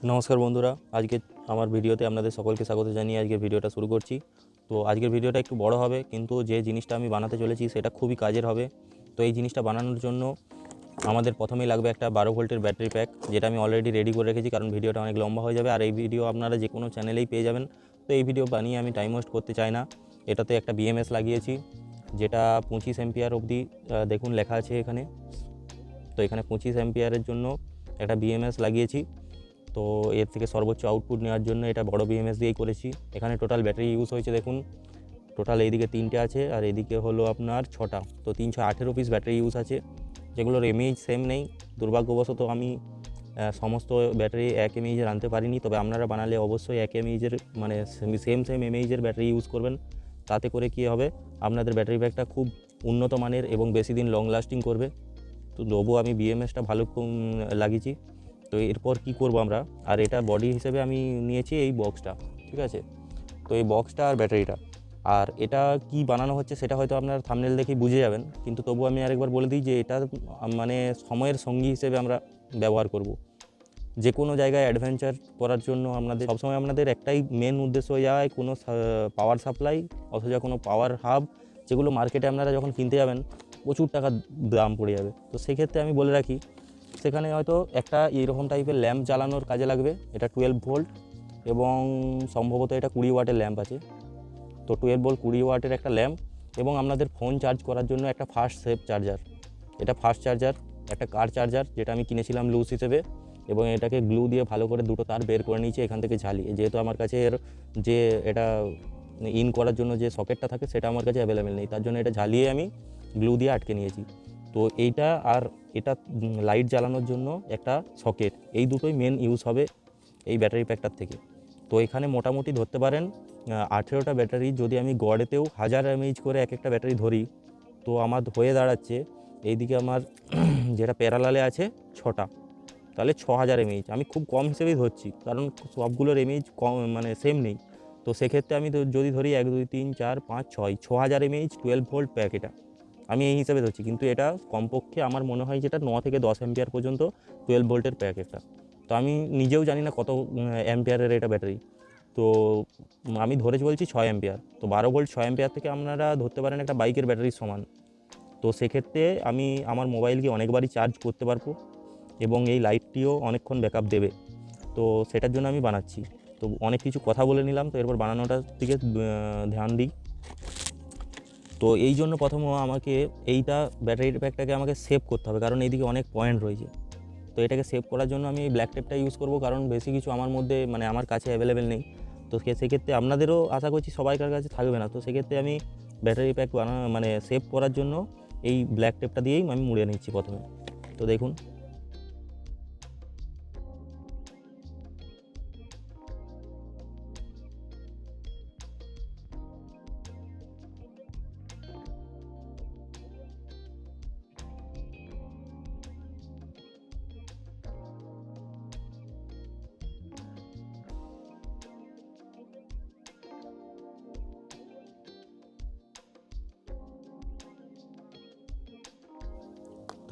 নমস্কার বন্ধুরা, আজকে আমার ভিডিওতে আপনাদের সকলকে স্বাগত জানিয়ে আজকে ভিডিওটা শুরু করছি। তো আজকের ভিডিওটা একটু বড় হবে, কিন্তু যে জিনিসটা আমি বানাতে চলেছি সেটা খুবই কাজের হবে। তো এই জিনিসটা বানানোর জন্য আমাদের প্রথমেই লাগবে একটা 12 ভোল্টের ব্যাটারি প্যাক, যেটা আমি অলরেডি রেডি করে রেখেছি, কারণ ভিডিওটা অনেক লম্বা হয়ে যাবে আর এই ভিডিও আপনারা যে কোনো চ্যানেলেই পেয়ে যাবেন। তো এই ভিডিও বানিয়ে আমি টাইম ওয়েস্ট করতে চাই না। এটাতে একটা বিএমএস লাগিয়েছি, যেটা 25 অ্যাম্পিয়ার অবধি দেখুন লেখা আছে এখানে। তো এখানে 25 অ্যাম্পিয়ারের জন্য একটা বিএমএস লাগিয়েছি। তো এর থেকে সর্বোচ্চ আউটপুট নেওয়ার জন্য এটা বড় বিএমএস দিয়েই করেছি। এখানে টোটাল ব্যাটারি ইউজ হয়েছে দেখুন, টোটাল এইদিকে 3টে আছে আর এইদিকে হলো আপনার 6টা। তো 318 পিস ব্যাটারি ইউজ আছে, যেগুলোর এমএইচ সেম নেই। দুর্ভাগ্যবশত আমি সমস্ত ব্যাটারি এক এমএইচের আনতে পারিনি, তবে আপনারা বানালে অবশ্যই এক এমএইচের মানে সেম এমএইচের ব্যাটারি ইউজ করবেন। তাতে করে কী হবে, আপনাদের ব্যাটারি ব্যাকটা খুব উন্নত মানের এবং বেশি দিন লং লাস্টিং করবে। তো তবুও আমি বিএমএসটা ভালো লাগিয়েছি। তো এরপর কি করব আমরা, আর এটা বডি হিসেবে আমি নিয়েছি এই বক্সটা, ঠিক আছে। তো এই বক্সটা আর ব্যাটারিটা, আর এটা কি বানানো হচ্ছে সেটা হয়তো আপনার থাম্বনেল দেখেই বুঝে যাবেন, কিন্তু তবু আমি আরেকবার বলে দিই যে এটা মানে সময়ের সঙ্গী হিসেবে আমরা ব্যবহার করব। যে কোনো জায়গায় অ্যাডভেঞ্চার করার জন্য আপনাদের সবসময় আপনাদের একটাই মেন উদ্দেশ্য হয়ে যায়, কোনো পাওয়ার সাপ্লাই অথবা কোনো পাওয়ার হাব, যেগুলো মার্কেটে আপনারা যখন কিনতে যাবেন প্রচুর টাকা দাম পড়ে যাবে। তো সেক্ষেত্রে আমি বলে রাখি, সেখানে হয়তো একটা এইরকম টাইপের ল্যাম্প জ্বালানোর কাজে লাগবে। এটা 12 ভোল্ট এবং সম্ভবত এটা 20 ওয়াটের ল্যাম্প আছে। তো 12 ভোল্ট 20 ওয়াটের একটা ল্যাম্প, এবং আপনাদের ফোন চার্জ করার জন্য একটা ফাস্ট সেভ চার্জার। এটা ফাস্ট চার্জার, একটা কার চার্জার, যেটা আমি কিনেছিলাম লুজ হিসেবে, এবং এটাকে গ্লু দিয়ে ভালো করে দুটো তার বের করে নিয়েছি এখান থেকে ঝালিয়ে, যেহেতু আমার কাছে এর যে এটা ইন করার জন্য যে সকেটটা থাকে সেটা আমার কাছে অ্যাভেলেবেল নেই, তার জন্য এটা ঝালিয়ে আমি গ্লু দিয়ে আটকে নিয়েছি। তো এইটা আর এটা লাইট জ্বালানোর জন্য একটা সকেট, এই দুটোই মেন ইউজ হবে এই ব্যাটারি প্যাকটার থেকে। তো এখানে মোটামুটি ধরতে পারেন 18টা ব্যাটারি, যদি আমি গড়েতেও 1000 এমএইচ করে এক একটা ব্যাটারি ধরি, তো আমার হয়ে দাঁড়াচ্ছে এইদিকে আমার যেটা প্যারালালে আছে 6টা, তাহলে 6000 এমএইচ। আমি খুব কম হিসেবেই ধরছি, কারণ সবগুলোর এমএইচ কম মানে সেম নেই। তো সেক্ষেত্রে আমি যদি ধরি 1 2 3 4 5 6 6000 এমএইচ 12 ভোল্ট প্যাক, এটা আমি এই হিসাবে ধরছি, কিন্তু এটা কমপক্ষে আমার মনে হয় যেটা 9 থেকে 10 অ্যাম্পিয়ার পর্যন্ত 12 ভোল্টের প্যাক একটা। তো আমি নিজেও জানি না কত অ্যাম্পিয়ারের এটা ব্যাটারি। তো আমি ধরে বলছি 6 অ্যাম্পিয়ার। তো 12 ভোল্ট 6 অ্যাম্পিয়ার থেকে আপনারা ধরতে পারেন একটা বাইকের ব্যাটারির সমান। তো সেক্ষেত্রে আমি আমার মোবাইলকে অনেকবারই চার্জ করতে পারবো, এবং এই লাইটটিও অনেকক্ষণ ব্যাকআপ দেবে। তো সেটার জন্য আমি বানাচ্ছি। তো অনেক কিছু কথা বলে নিলাম, তো এরপর বানানোটার দিকে ধ্যান দিই। তো এই জন্য প্রথম আমাকে এইটা ব্যাটারি প্যাকটাকে আমাকে সেভ করতে হবে, কারণ এইদিকে অনেক পয়েন্ট রয়েছে। তো এটাকে সেভ করার জন্য আমি এই ব্ল্যাক টেপটা ইউজ করব, কারণ বেশি কিছু আমার মধ্যে মানে আমার কাছে অ্যাভেলেবেল নেই। তো সেক্ষেত্রে আপনাদেরও আশা করছি সবাইকার কাছে থাকবে না। তো সেক্ষেত্রে আমি ব্যাটারি প্যাক মানে সেভ করার জন্য এই ব্ল্যাক টেপটা দিয়েই আমি মুড়ে নিচ্ছি প্রথমে। তো দেখুন,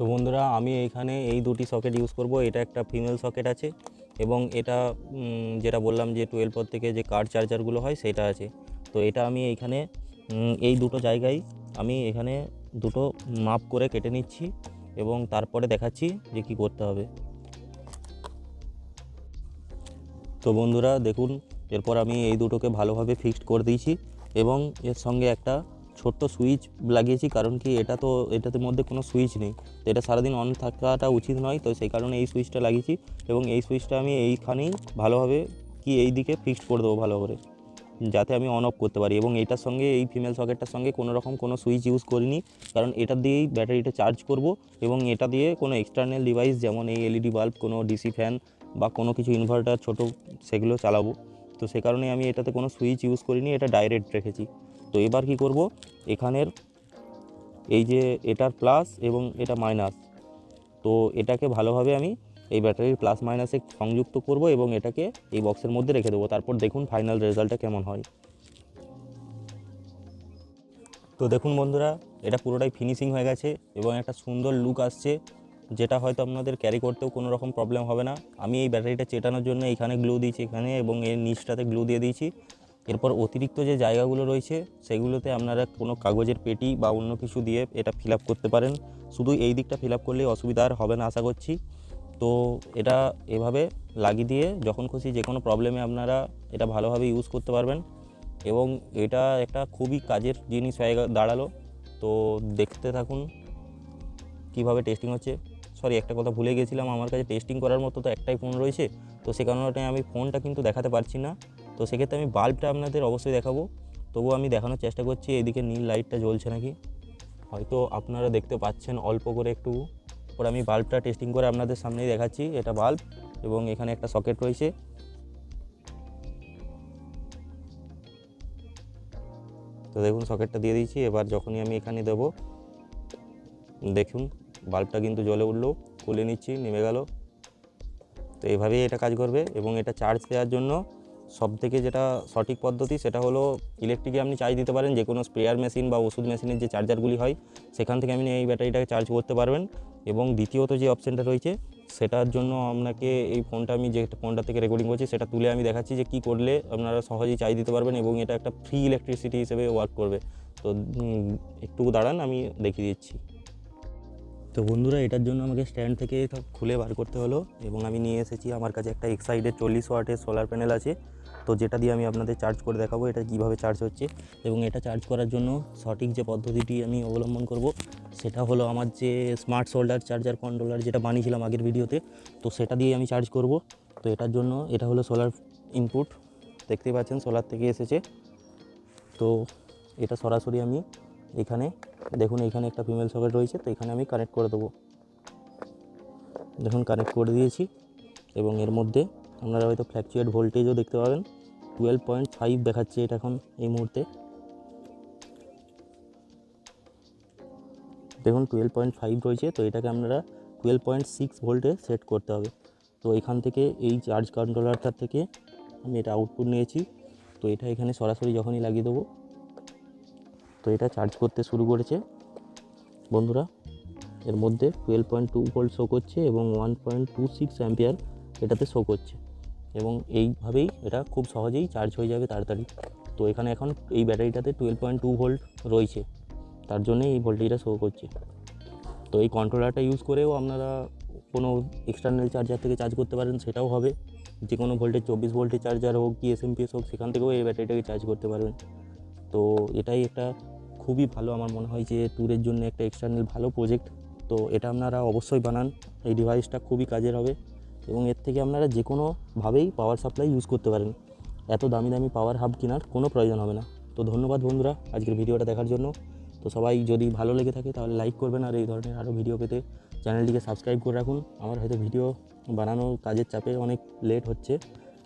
তো বন্ধুরা আমি এইখানে এই দুটি সকেট ইউজ করব। এটা একটা ফিমেল সকেট আছে, এবং এটা যেটা বললাম যে 12 পর থেকে যে কার চার্জারগুলো হয় সেটা আছে। তো এটা আমি এইখানে এই দুটো জায়গায় আমি এখানে দুটো মাপ করে কেটে নিচ্ছি, এবং তারপরে দেখাচ্ছি যে কি করতে হবে। তো বন্ধুরা দেখুন, এরপর আমি এই দুটোকে ভালোভাবে ফিক্সড করে দিয়েছি, এবং এর সঙ্গে একটা ছোট্ট সুইচ লাগিয়েছি, কারণ কি এটাতে মধ্যে কোনো সুইচ নেই, তো এটা সারাদিন অন থাকাটা উচিত নয়। তো সেই কারণে এই সুইচটা লাগিয়েছি, এবং এই সুইচটা আমি এইখানেই ভালোভাবে এই দিকে ফিক্সড করে দেবো ভালো করে, যাতে আমি অন অফ করতে পারি। এবং এইটার সঙ্গে এই ফিমেল সকেটটার সঙ্গে কোনো সুইচ ইউজ করিনি, কারণ এটা দিয়েই ব্যাটারিটা চার্জ করব, এবং এটা দিয়ে কোনো এক্সটার্নাল ডিভাইস যেমন এই এলইডি বাল্ব, কোনো ডিসি ফ্যান বা কোনো কিছু ইনভার্টার ছোটো, সেগুলো চালাবো। তো সে কারণে আমি এটাতে কোনো সুইচ ইউজ করিনি, এটা ডাইরেক্ট রেখেছি। তো এবার কি করব, এখানের এই যে এটার প্লাস এবং এটা মাইনাস, তো এটাকে ভালোভাবে আমি এই ব্যাটারির প্লাস মাইনাসে সংযুক্ত করব, এবং এটাকে এই বক্সের মধ্যে রেখে দেবো। তারপর দেখুন ফাইনাল রেজাল্টটা কেমন হয়। তো দেখুন বন্ধুরা, এটা পুরোটাই ফিনিশিং হয়ে গেছে এবং একটা সুন্দর লুক আসছে। যেটা হয়তো আপনাদের ক্যারি করতেও কোনো রকম প্রবলেম হবে না। আমি এই ব্যাটারিটা চেটানোর জন্য এখানে গ্লু দিয়েছি, এখানে এবং এর নিচটাতে গ্লু দিয়ে দিয়েছি। এরপর অতিরিক্ত যে জায়গাগুলো রয়েছে সেগুলোতে আপনারা কোনো কাগজের পেটি বা অন্য কিছু দিয়ে এটা ফিল আপ করতে পারেন। শুধু এই দিকটা ফিল আপ করলেই অসুবিধা আর হবে না আশা করছি। তো এটা এভাবে লাগিয়ে দিয়ে যখন খুশি যে কোনো প্রবলেমে আপনারা এটা ভালোভাবে ইউজ করতে পারবেন এবং এটা একটা খুবই কাজের জিনিস হয়ে দাঁড়ালো। তো দেখতে থাকুন কীভাবে টেস্টিং হচ্ছে। সরি, একটা কথা ভুলে গেছিলাম, আমার কাছে টেস্টিং করার মতো তো একটাই ফোন রয়েছে, তো সে কারণে আমি ফোনটা কিন্তু দেখাতে পারছি না। তো সেক্ষেত্রে আমি বাল্বটা আপনাদের অবশ্যই দেখাবো, তবুও আমি দেখানোর চেষ্টা করছি এদিকে নীল লাইটটা জ্বলছে নাকি। হয়তো আপনারা দেখতে পাচ্ছেন অল্প করে একটু। পরে আমি বাল্বটা টেস্টিং করে আপনাদের সামনেই দেখাচ্ছি। এটা বাল্ব এবং এখানে একটা সকেট রয়েছে। তো দেখুন সকেটটা দিয়ে দিয়েছি। এবার যখনই আমি এখানে দেবো, দেখুন বাল্বটা কিন্তু জ্বলে উঠলো, খুলে নিচ্ছি, নেমে গেল। তো এভাবেই এটা কাজ করবে। এবং এটা চার্জ দেওয়ার জন্য সবথেকে যেটা সঠিক পদ্ধতি সেটা হলো ইলেকট্রিকে আপনি চার্জ দিতে পারেন। যে কোনো স্প্রেয়ার মেশিন বা ওষুধ মেশিনের যে চার্জারগুলি হয় সেখান থেকে আপনি এই ব্যাটারিটাকে চার্জ করতে পারবেন। এবং দ্বিতীয়ত যে অপশানটা রয়েছে সেটার জন্য আপনাকে এই ফোনটা, আমি যে ফোনটা থেকে রেকর্ডিং করছি সেটা তুলে আমি দেখাচ্ছি যে কী করলে আপনারা সহজেই চার্জ দিতে পারবেন এবং এটা একটা ফ্রি ইলেকট্রিসিটি হিসেবে ওয়ার্ক করবে। তো একটু দাঁড়ান, আমি দেখিয়ে দিচ্ছি। তো বন্ধুরা, এটার জন্য আমাকে স্ট্যান্ড থেকে সব খুলে বার করতে হলো এবং আমি নিয়ে এসেছি, আমার কাছে একটা এক্সাইডের 40 ওয়াটের সোলার প্যানেল আছে। তো যেটা দিয়ে আমি আপনাদের চার্জ করে দেখাবো এটা কীভাবে চার্জ হচ্ছে। এবং এটা চার্জ করার জন্য সঠিক যে পদ্ধতিটি আমি অবলম্বন করব সেটা হলো আমার যে স্মার্ট সোল্ডার চার্জার কন্ট্রোলার যেটা বানিয়েছিলাম আগের ভিডিওতে, তো সেটা দিয়ে আমি চার্জ করব। তো এটার জন্য এটা হলো সোলার ইনপুট, দেখতেই পাচ্ছেন সোলার থেকে এসেছে। তো এটা সরাসরি আমি এখানে দেখুন, এখানে একটা ফিমেল সকেট রয়েছে, তো এখানে আমি কানেক্ট করে দেবো। দেখুন কানেক্ট করে দিয়েছি এবং এর মধ্যে আপনারা হয়তো ফ্ল্যাকচুয়েট ভোল্টেজও দেখতে পাবেন। 12.5 দেখাচ্ছে এটা এখন এই মুহূর্তে। দেখুন 12.5 রয়েছে। তো এটাকে আপনারা 12.6 ভোল্টে সেট করতে হবে। তো এখান থেকে এই চার্জ কন্ট্রোলারটার থেকে আমি এটা আউটপুট নিয়েছি। তো এটা এখানে সরাসরি যখনই লাগিয়ে দেবো, তো এটা চার্জ করতে শুরু করেছে বন্ধুরা। এর মধ্যে 12.2 ভোল্ট শো করছে এবং 1.26 অ্যাম্পিয়ার এটাতে শো করছে এবং এইভাবেই এটা খুব সহজেই চার্জ হয়ে যাবে তাড়াতাড়ি। তো এখানে এখন এই ব্যাটারিটাতে 12.2 ভোল্ট রয়েছে, তার জন্যই এই ভোল্টেজটা শো করছে। তো এই কন্ট্রোলারটা ইউজ করেও আপনারা কোনো এক্সটার্নাল চার্জার থেকে চার্জ করতে পারেন, সেটাও হবে। যে কোনো ভোল্টেজ 24 ভোল্টের চার্জার হোক কি এসএমপিএস হোক, সেখান থেকেও এই ব্যাটারিটাকে চার্জ করতে পারবেন। তো এটাই একটা খুবই ভালো, আমার মনে হয় যে ট্যুরের জন্য একটা এক্সটার্নাল ভালো প্রজেক্ট। তো এটা আপনারা অবশ্যই বানান, এই ডিভাইসটা খুবই কাজের হবে এবং এর থেকে আপনারা যে কোনোভাবেই পাওয়ার সাপ্লাই ইউজ করতে পারেন। এত দামি দামি পাওয়ার হাব কেনার কোনো প্রয়োজন হবে না। তো ধন্যবাদ বন্ধুরা আজকের ভিডিওটা দেখার জন্য। তো সবাই যদি ভালো লেগে থাকে তাহলে লাইক করবেন, আর এই ধরনের আরও ভিডিও পেতে চ্যানেলটিকে সাবস্ক্রাইব করে রাখুন। আমার হয়তো ভিডিও বানানোর কাজের চাপে অনেক লেট হচ্ছে,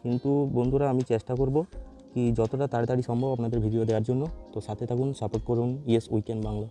কিন্তু বন্ধুরা আমি চেষ্টা করব কি যতটা তাড়াতাড়ি সম্ভব আপনাদের ভিডিও দেওয়ার জন্য। তো সাথে থাকুন, সাপোর্ট করুন ইয়েস উইকেন্ড বাংলা।